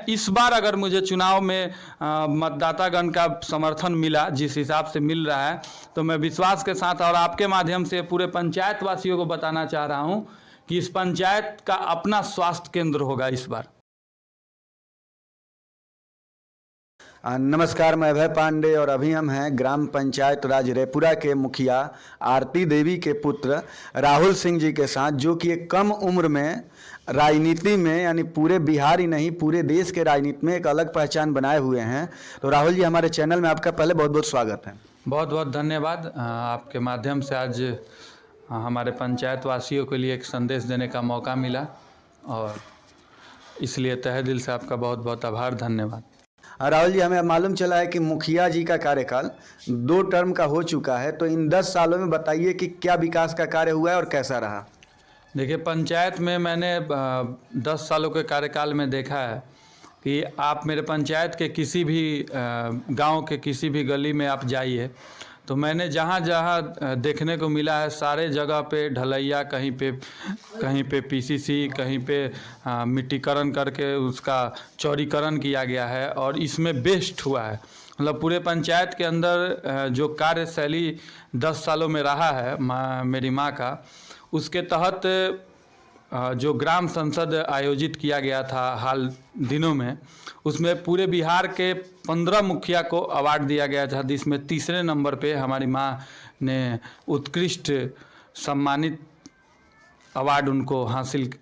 इस बार अगर मुझे चुनाव में मतदातागण का समर्थन मिला, जिस हिसाब से मिल रहा है, तो मैं विश्वास के साथ और आपके माध्यम से पूरे पंचायत वासियों को बताना चाह रहा हूं कि इस पंचायत का अपना स्वास्थ्य केंद्र होगा इस बार। नमस्कार, मैं अभय पांडे और अभी हम हैं ग्राम पंचायत राज रेपुरा के मुखिया आरती देवी के पुत्र राहुल सिंह जी के साथ, जो कि एक कम उम्र में राजनीति में, यानी पूरे बिहार ही नहीं पूरे देश के राजनीति में एक अलग पहचान बनाए हुए हैं। तो राहुल जी, हमारे चैनल में आपका पहले बहुत बहुत स्वागत है। बहुत बहुत धन्यवाद। आपके माध्यम से आज हमारे पंचायत वासियों के लिए एक संदेश देने का मौका मिला और इसलिए तहे दिल से आपका बहुत बहुत आभार, धन्यवाद। राहुल जी, हमें मालूम चला है कि मुखिया जी का कार्यकाल 2 टर्म का हो चुका है, तो इन 10 सालों में बताइए कि क्या विकास का कार्य हुआ है और कैसा रहा। देखिए, पंचायत में मैंने 10 सालों के कार्यकाल में देखा है कि आप मेरे पंचायत के किसी भी गांव के किसी भी गली में आप जाइए, तो मैंने जहां जहां देखने को मिला है सारे जगह पे ढलैया, कहीं पे पीसीसी, कहीं पे मिट्टीकरण करके उसका चौड़ीकरण किया गया है और इसमें बेस्ट हुआ है। मतलब पूरे पंचायत के अंदर जो कार्यशैली 10 सालों में रहा है मेरी माँ का, उसके तहत जो ग्राम संसद आयोजित किया गया था हाल दिनों में, उसमें पूरे बिहार के 15 मुखिया को अवार्ड दिया गया था, जिसमें तीसरे नंबर पे हमारी माँ ने उत्कृष्ट सम्मानित अवार्ड उनको हासिल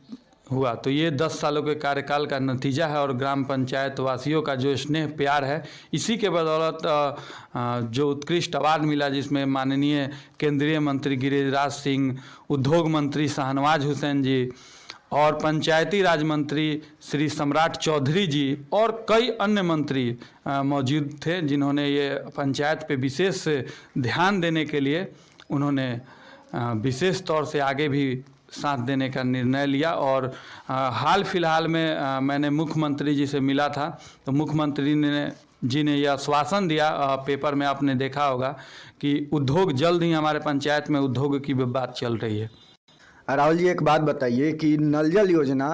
हुआ। तो ये 10 सालों के कार्यकाल का नतीजा है और ग्राम पंचायत वासियों का जो स्नेह प्यार है, इसी के बदौलत जो उत्कृष्ट अवार्ड मिला, जिसमें माननीय केंद्रीय मंत्री गिरिराज सिंह, उद्योग मंत्री शाहनवाज हुसैन जी और पंचायती राज मंत्री श्री सम्राट चौधरी जी और कई अन्य मंत्री मौजूद थे, जिन्होंने ये पंचायत पे विशेष ध्यान देने के लिए उन्होंने विशेष तौर से आगे भी साथ देने का निर्णय लिया। और हाल फिलहाल में मैंने मुख्यमंत्री जी से मिला था, तो मुख्यमंत्री जी ने यह आश्वासन दिया, पेपर में आपने देखा होगा, कि उद्योग जल्द ही हमारे पंचायत में उद्योग की भी बात चल रही है। राहुल जी, एक बात बताइए कि नल जल योजना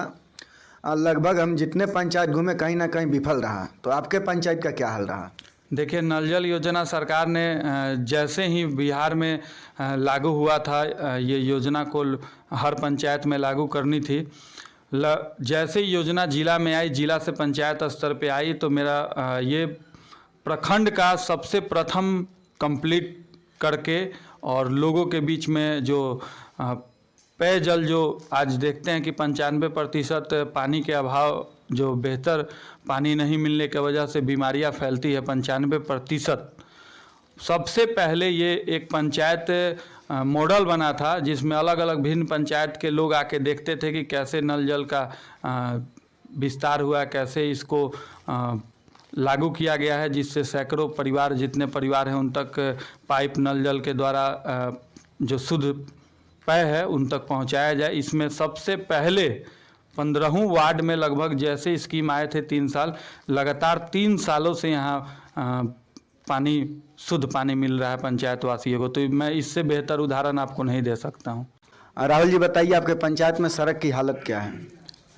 लगभग हम जितने पंचायत घूमे कहीं ना कहीं विफल रहा, तो आपके पंचायत का क्या हाल रहा। देखिए, नल जल योजना सरकार ने जैसे ही बिहार में लागू हुआ था, ये योजना को हर पंचायत में लागू करनी थी। जैसे ही योजना जिला में आई, जिला से पंचायत स्तर पे आई, तो मेरा ये प्रखंड का सबसे प्रथम कंप्लीट करके और लोगों के बीच में जो पेयजल, जो आज देखते हैं कि 95% पानी के अभाव, जो बेहतर पानी नहीं मिलने की वजह से बीमारियां फैलती है, 95%। सबसे पहले ये एक पंचायत मॉडल बना था, जिसमें अलग अलग भिन्न पंचायत के लोग आके देखते थे कि कैसे नल जल का विस्तार हुआ, कैसे इसको लागू किया गया है, जिससे सैकड़ों परिवार, जितने परिवार हैं, उन तक पाइप नल जल के द्वारा जो शुद्ध पेय है उन तक पहुंचाया जाए। इसमें सबसे पहले 15वें वार्ड में लगभग जैसे स्कीम आए थे 3 साल, लगातार 3 सालों से यहाँ पानी, शुद्ध पानी मिल रहा है पंचायत वासियों को। तो मैं इससे बेहतर उदाहरण आपको नहीं दे सकता हूँ। राहुल जी, बताइए आपके पंचायत में सड़क की हालत क्या है।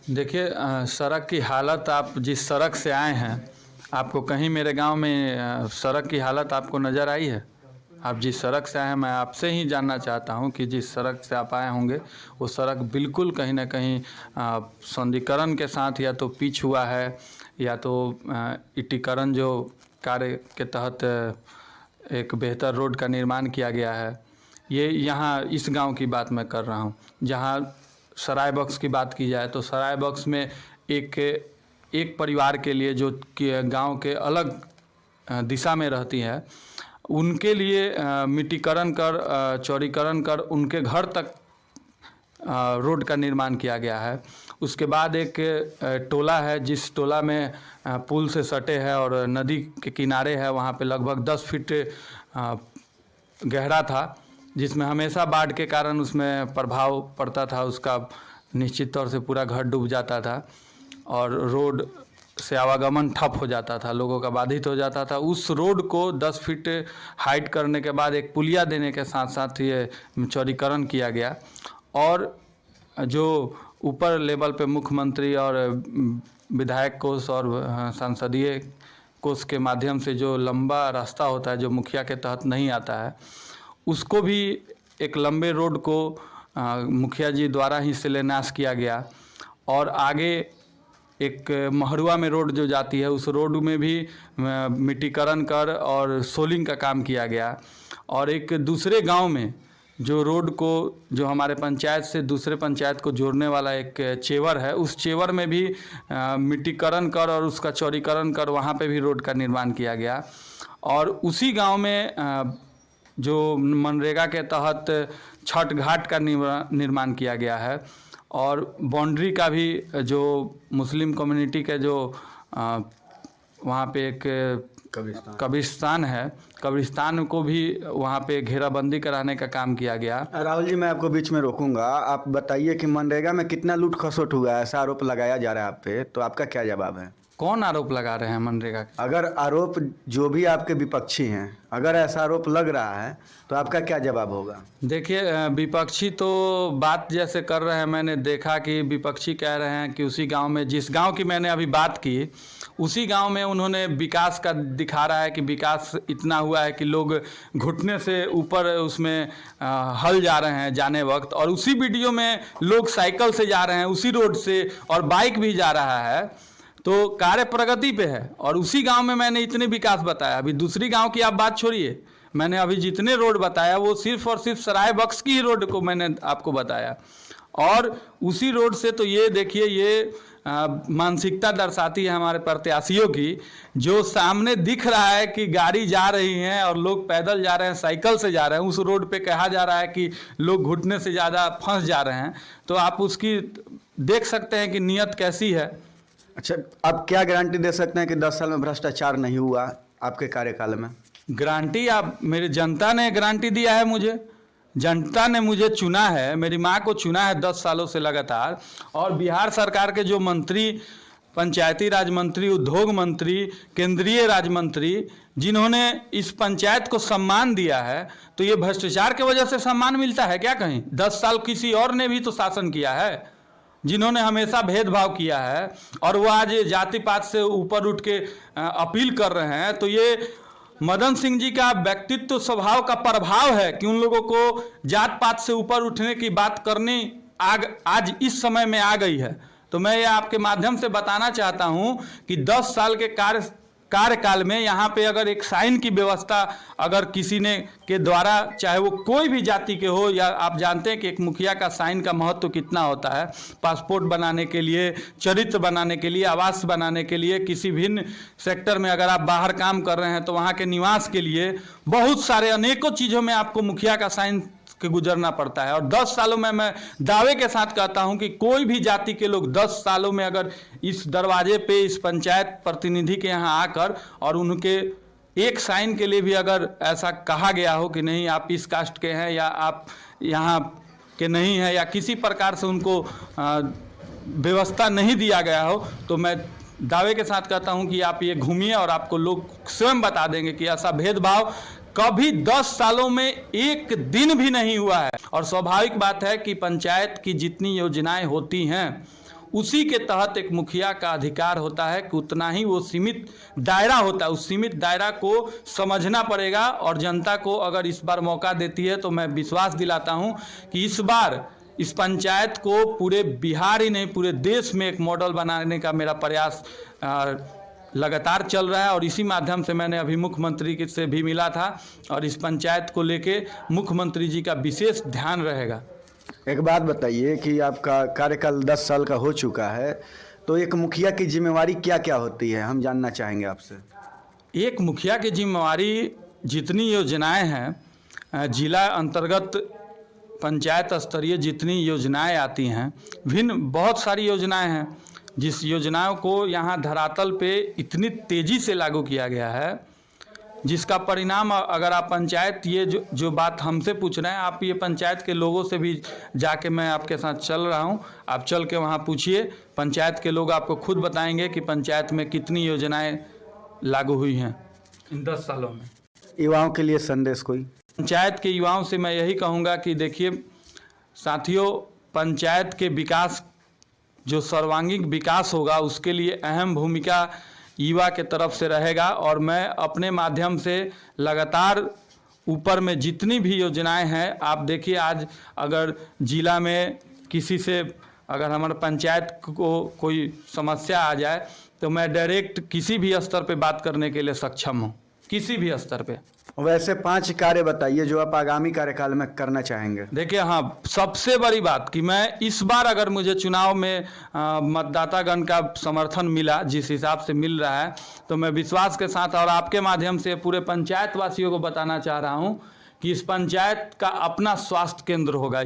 देखिए, सड़क की हालत, आप जिस सड़क से आए हैं, आपको कहीं मेरे गांव में सड़क की हालत आपको नज़र आई है? आप जिस सड़क से आए हैं, मैं आपसे ही जानना चाहता हूं कि जिस सड़क से आप आए होंगे, वो सड़क बिल्कुल कहीं ना कहीं सौंदर्यीकरण के साथ या तो पिच हुआ है, या तो ईटीकरण जो कार्य के तहत एक बेहतर रोड का निर्माण किया गया है। ये यहाँ इस गांव की बात मैं कर रहा हूँ। जहाँ सराय बक्स की बात की जाए, तो सराय बक्स में एक परिवार के लिए, जो गांव के अलग दिशा में रहती है, उनके लिए मिट्टीकरण कर, चौड़ीकरण कर उनके घर तक रोड का निर्माण किया गया है। उसके बाद एक टोला है, जिस टोला में पुल से सटे है और नदी के किनारे है, वहाँ पे लगभग 10 फीट गहरा था, जिसमें हमेशा बाढ़ के कारण उसमें प्रभाव पड़ता था, उसका निश्चित तौर से पूरा घर डूब जाता था और रोड से आवागमन ठप हो जाता था, लोगों का बाधित हो जाता था। उस रोड को 10 फीट हाइट करने के बाद एक पुलिया देने के साथ साथ ये चौड़ीकरण किया गया और जो ऊपर लेवल पे मुख्यमंत्री और विधायक कोष और संसदीय कोष के माध्यम से जो लंबा रास्ता होता है जो मुखिया के तहत नहीं आता है, उसको भी एक लंबे रोड को मुखिया जी द्वारा ही शिलान्यास किया गया। और आगे एक महरुआ में रोड जो जाती है, उस रोड में भी मिट्टीकरण कर और सोलिंग का काम किया गया। और एक दूसरे गांव में जो रोड को, जो हमारे पंचायत से दूसरे पंचायत को जोड़ने वाला एक चेवर है, उस चेवर में भी मिट्टीकरण कर और उसका चौड़ीकरण कर वहाँ पे भी रोड का निर्माण किया गया। और उसी गांव में जो मनरेगा के तहत छठ घाट का निर्माण किया गया है। और बाउंड्री का भी जो मुस्लिम कम्युनिटी के जो वहाँ पे एक कब्रिस्तान है, कब्रिस्तान को भी वहाँ पे घेराबंदी कराने का काम किया गया। राहुल जी, मैं आपको बीच में रोकूंगा। आप बताइए कि मनरेगा में कितना लूट खसोट हुआ है, ऐसा आरोप लगाया जा रहा है आप पे, तो आपका क्या जवाब है? कौन आरोप लगा रहे हैं मनरेगा के? अगर आरोप जो भी आपके विपक्षी हैं, अगर ऐसा आरोप लग रहा है तो आपका क्या जवाब होगा? देखिए, विपक्षी तो बात जैसे कर रहे हैं, मैंने देखा कि विपक्षी कह रहे हैं कि उसी गांव में, जिस गांव की मैंने अभी बात की, उसी गांव में उन्होंने विकास का दिखा रहा है कि विकास इतना हुआ है कि लोग घुटने से ऊपर उसमें हल जा रहे हैं जाने वक्त, और उसी वीडियो में लोग साइकिल से जा रहे हैं उसी रोड से, और बाइक भी जा रहा है। तो कार्य प्रगति पे है। और उसी गांव में मैंने इतने विकास बताया। अभी दूसरी गांव की आप बात छोड़िए, मैंने अभी जितने रोड बताया वो सिर्फ और सिर्फ सराय बख्श की ही रोड को मैंने आपको बताया। और उसी रोड से तो ये देखिए, ये मानसिकता दर्शाती है हमारे प्रत्याशियों की, जो सामने दिख रहा है कि गाड़ी जा रही है और लोग पैदल जा रहे हैं, साइकिल से जा रहे हैं, उस रोड पे कहा जा रहा है कि लोग घुटने से ज़्यादा फंस जा रहे हैं। तो आप उसकी देख सकते हैं कि नीयत कैसी है। अच्छा, आप क्या गारंटी दे सकते हैं कि 10 साल में भ्रष्टाचार नहीं हुआ आपके कार्यकाल में? गारंटी आप, मेरी जनता ने गारंटी दिया है मुझे, जनता ने मुझे चुना है, मेरी माँ को चुना है 10 सालों से लगातार। और बिहार सरकार के जो मंत्री, पंचायती राज मंत्री, उद्योग मंत्री, केंद्रीय राज्य मंत्री, जिन्होंने इस पंचायत को सम्मान दिया है, तो ये भ्रष्टाचार की वजह से सम्मान मिलता है क्या कहीं? 10 साल किसी और ने भी तो शासन किया है, जिन्होंने हमेशा भेदभाव किया है, और वो आज जाति पात से ऊपर उठ के अपील कर रहे हैं। तो ये मदन सिंह जी का व्यक्तित्व स्वभाव का प्रभाव है कि उन लोगों को जात पात से ऊपर उठने की बात करनी आज इस समय में आ गई है। तो मैं ये आपके माध्यम से बताना चाहता हूं कि 10 साल के कार्यकाल में यहाँ पे अगर एक साइन की व्यवस्था अगर किसी ने के द्वारा, चाहे वो कोई भी जाति के हो, या आप जानते हैं कि एक मुखिया का साइन का महत्व कितना होता है, पासपोर्ट बनाने के लिए, चरित्र बनाने के लिए, आवास बनाने के लिए, किसी भिन्न सेक्टर में अगर आप बाहर काम कर रहे हैं तो वहाँ के निवास के लिए, बहुत सारे अनेकों चीज़ों में आपको मुखिया का साइन के गुजरना पड़ता है। और 10 सालों में मैं दावे के साथ कहता हूं कि कोई भी जाति के लोग 10 सालों में अगर इस दरवाजे पे, इस पंचायत प्रतिनिधि के यहाँ आकर और उनके एक साइन के लिए भी अगर ऐसा कहा गया हो कि नहीं आप इस कास्ट के हैं या आप यहाँ के नहीं हैं, या किसी प्रकार से उनको व्यवस्था नहीं दिया गया हो, तो मैं दावे के साथ कहता हूं कि आप ये घूमिए और आपको लोग स्वयं बता देंगे कि ऐसा भेदभाव कभी 10 सालों में एक दिन भी नहीं हुआ है। और स्वाभाविक बात है कि पंचायत की जितनी योजनाएं होती हैं, उसी के तहत एक मुखिया का अधिकार होता है कि उतना ही वो सीमित दायरा होता है, उस सीमित दायरा को समझना पड़ेगा। और जनता को अगर इस बार मौका देती है तो मैं विश्वास दिलाता हूं कि इस बार इस पंचायत को पूरे बिहार ही नहीं, पूरे देश में एक मॉडल बनाने का मेरा प्रयास लगातार चल रहा है। और इसी माध्यम से मैंने अभी मुख्यमंत्री से भी मिला था, और इस पंचायत को लेके मुख्यमंत्री जी का विशेष ध्यान रहेगा। एक बात बताइए कि आपका कार्यकाल 10 साल का हो चुका है, तो एक मुखिया की जिम्मेवारी क्या क्या होती है, हम जानना चाहेंगे आपसे। एक मुखिया की जिम्मेवारी, जितनी योजनाएं हैं जिला अंतर्गत, पंचायत स्तरीय जितनी योजनाएं आती हैं, भिन्न बहुत सारी योजनाएं हैं, जिस योजनाओं को यहाँ धरातल पे इतनी तेज़ी से लागू किया गया है, जिसका परिणाम अगर आप पंचायत, ये जो बात हमसे पूछ रहे हैं, आप ये पंचायत के लोगों से भी जाके, मैं आपके साथ चल रहा हूँ, आप चल के वहाँ पूछिए, पंचायत के लोग आपको खुद बताएंगे कि पंचायत में कितनी योजनाएं लागू हुई हैं इन 10 सालों में। युवाओं के लिए संदेश कोई? पंचायत के युवाओं से मैं यही कहूँगा कि देखिए साथियों, पंचायत के विकास जो सर्वांगीण विकास होगा उसके लिए अहम भूमिका युवा के तरफ से रहेगा। और मैं अपने माध्यम से लगातार ऊपर में जितनी भी योजनाएं हैं, आप देखिए आज अगर जिला में किसी से अगर हमारे पंचायत को कोई समस्या आ जाए तो मैं डायरेक्ट किसी भी स्तर पे बात करने के लिए सक्षम हूँ, किसी भी स्तर पे। वैसे 5 कार्य बताइए जो आप आगामी कार्यकाल में करना चाहेंगे। देखिए, हाँ, सबसे बड़ी बात कि मैं इस बार अगर मुझे चुनाव में मतदातागण का समर्थन मिला, जिस हिसाब से मिल रहा है, तो मैं विश्वास के साथ और आपके माध्यम से पूरे पंचायत वासियों को बताना चाह रहा हूँ कि इस पंचायत का अपना स्वास्थ्य केंद्र होगा।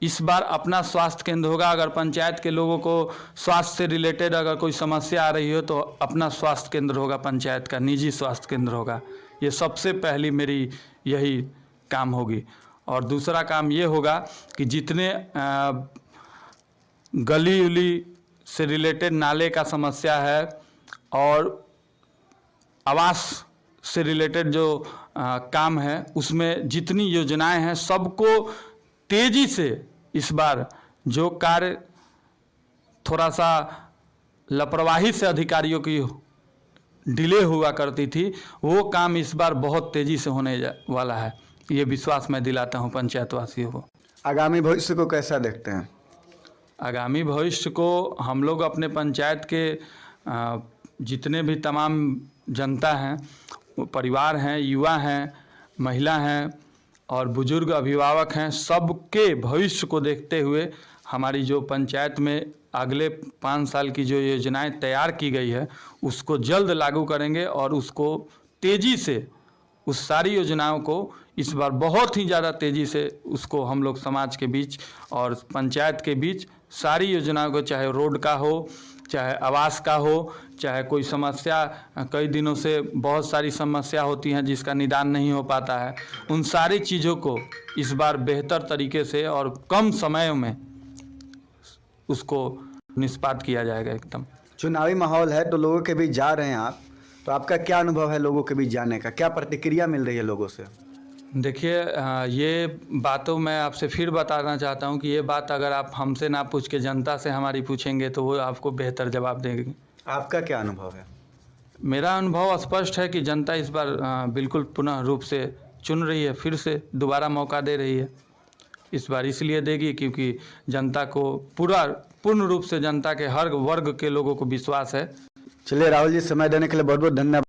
इस बार अपना स्वास्थ्य केंद्र होगा। अगर पंचायत के लोगों को स्वास्थ्य से रिलेटेड अगर कोई समस्या आ रही हो तो अपना स्वास्थ्य केंद्र होगा, पंचायत का निजी स्वास्थ्य केंद्र होगा। ये सबसे पहली मेरी यही काम होगी। और दूसरा काम ये होगा कि जितने गली उली से रिलेटेड नाले का समस्या है और आवास से रिलेटेड जो काम है, उसमें जितनी योजनाएं हैं सबको तेज़ी से इस बार जो कार्य थोड़ा सा लापरवाही से अधिकारियों की डिले हुआ करती थी, वो काम इस बार बहुत तेज़ी से होने वाला है। ये विश्वास मैं दिलाता हूँ पंचायत वासियों को। आगामी भविष्य को कैसा देखते हैं? आगामी भविष्य को हम लोग अपने पंचायत के जितने भी तमाम जनता हैं, परिवार हैं, युवा हैं, महिला हैं और बुजुर्ग अभिभावक हैं, सबके भविष्य को देखते हुए हमारी जो पंचायत में अगले 5 साल की जो योजनाएं तैयार की गई है उसको जल्द लागू करेंगे और उसको तेज़ी से, उस सारी योजनाओं को इस बार बहुत ही ज़्यादा तेज़ी से उसको हम लोग समाज के बीच और पंचायत के बीच सारी योजनाओं को, चाहे रोड का हो, चाहे आवास का हो, चाहे कोई समस्या, कई दिनों से बहुत सारी समस्या होती हैं जिसका निदान नहीं हो पाता है, उन सारी चीज़ों को इस बार बेहतर तरीके से और कम समय में उसको निष्पादित किया जाएगा। एकदम चुनावी माहौल है तो लोगों के बीच जा रहे हैं आप, तो आपका क्या अनुभव है लोगों के बीच जाने का? क्या प्रतिक्रिया मिल रही है लोगों से? देखिए, ये बातों मैं आपसे फिर बताना चाहता हूँ कि ये बात अगर आप हमसे ना पूछ के जनता से हमारी पूछेंगे तो वो आपको बेहतर जवाब देंगे। आपका क्या अनुभव है? मेरा अनुभव स्पष्ट है कि जनता इस बार बिल्कुल पुनः रूप से चुन रही है, फिर से दोबारा मौका दे रही है। इस बार इसलिए देगी क्योंकि जनता को पूर्ण रूप से जनता के हर वर्ग के लोगों को विश्वास है। चलिए राहुल जी, समय देने के लिए बहुत बहुत धन्यवाद।